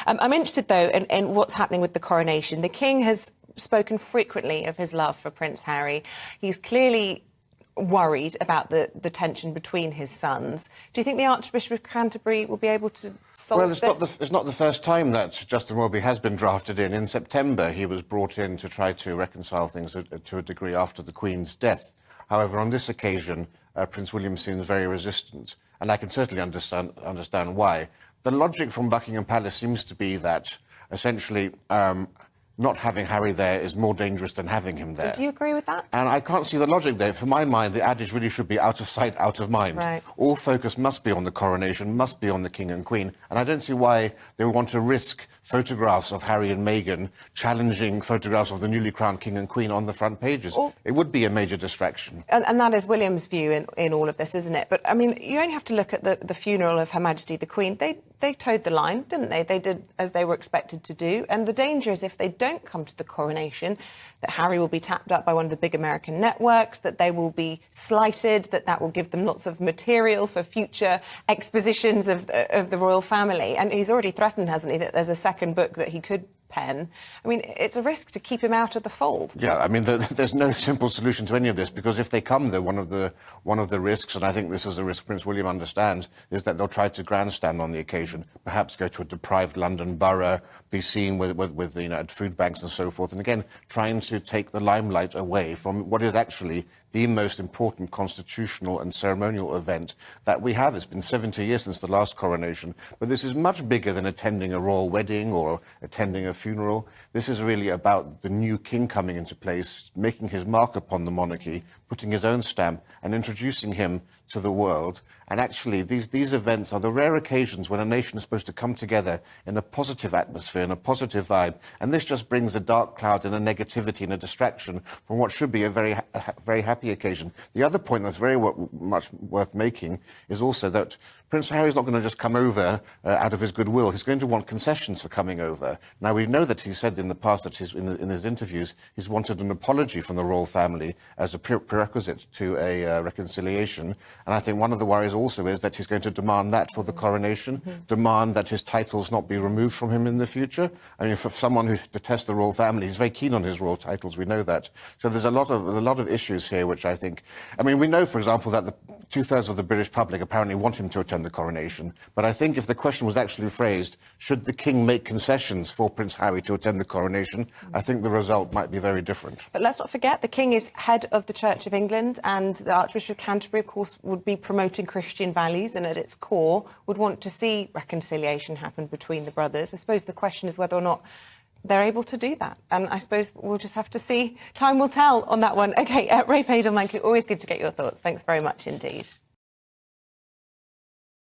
I'm interested, though, in what's happening with the coronation. The King has spoken frequently of his love for Prince Harry. He's clearly worried about the tension between his sons. Do you think the Archbishop of Canterbury will be able to solve this? Well, it's not the first time that Justin Welby has been drafted in. In September, he was brought in to try to reconcile things to a degree after the Queen's death. However, on this occasion, Prince William seems very resistant, and I can certainly understand why. The logic from Buckingham Palace seems to be that, essentially, not having Harry there is more dangerous than having him there. Do you agree with that? And I can't see the logic there. For my mind, the adage really should be out of sight, out of mind. Right. All focus must be on the coronation, must be on the King and Queen. And I don't see why they would want to risk photographs of Harry and Meghan challenging photographs of the newly crowned King and Queen on the front pages. It would be a major distraction. And that is William's view in all of this, isn't it? But, I mean, you only have to look at the funeral of Her Majesty the Queen. They towed the line, didn't they? They did as they were expected to do. And the danger is if they don't come to the coronation, that Harry will be tapped up by one of the big American networks, that they will be slighted, that will give them lots of material for future expositions of the royal family. And he's already threatened, hasn't he, that there's a second book that he could pen. I mean, it's a risk to keep him out of the fold. Yeah, I mean, there's no simple solution to any of this, because if they come, though, one of the risks, and I think this is a risk Prince William understands, is that they'll try to grandstand on the occasion, perhaps go to a deprived London borough, be seen with at food banks and so forth, and again, trying to take the limelight away from what is actually the most important constitutional and ceremonial event that we have. It's been 70 years since the last coronation, but this is much bigger than attending a royal wedding or attending a funeral. This is really about the new king coming into place, making his mark upon the monarchy, putting his own stamp and introducing him to the world. And actually, these events are the rare occasions when a nation is supposed to come together in a positive atmosphere, in a positive vibe. And this just brings a dark cloud and a negativity and a distraction from what should be a very happy occasion. The other point that's very much worth making is also that Prince Harry's not going to just come over out of his goodwill. He's going to want concessions for coming over. Now, we know that he said in the past that in his interviews, he's wanted an apology from the royal family as a prerequisite to a reconciliation. And I think one of the worries also is that he's going to demand that for the coronation, demand that his titles not be removed from him in the future. I mean, for someone who detests the royal family, he's very keen on his royal titles, we know that. So there's a lot of issues here, which I think... I mean, we know, for example, that the two-thirds of the British public apparently want him to attend the coronation. But I think if the question was actually phrased, should the king make concessions for Prince Harry to attend the coronation, I think the result might be very different. But let's not forget, the king is head of the Church of England, and the Archbishop of Canterbury, of course, would be promoting Christian values and at its core would want to see reconciliation happen between the brothers. I suppose the question is whether or not they're able to do that. And I suppose we'll just have to see. Time will tell on that one. OK, Rafe, Heydel-Mankoo, always good to get your thoughts. Thanks very much indeed.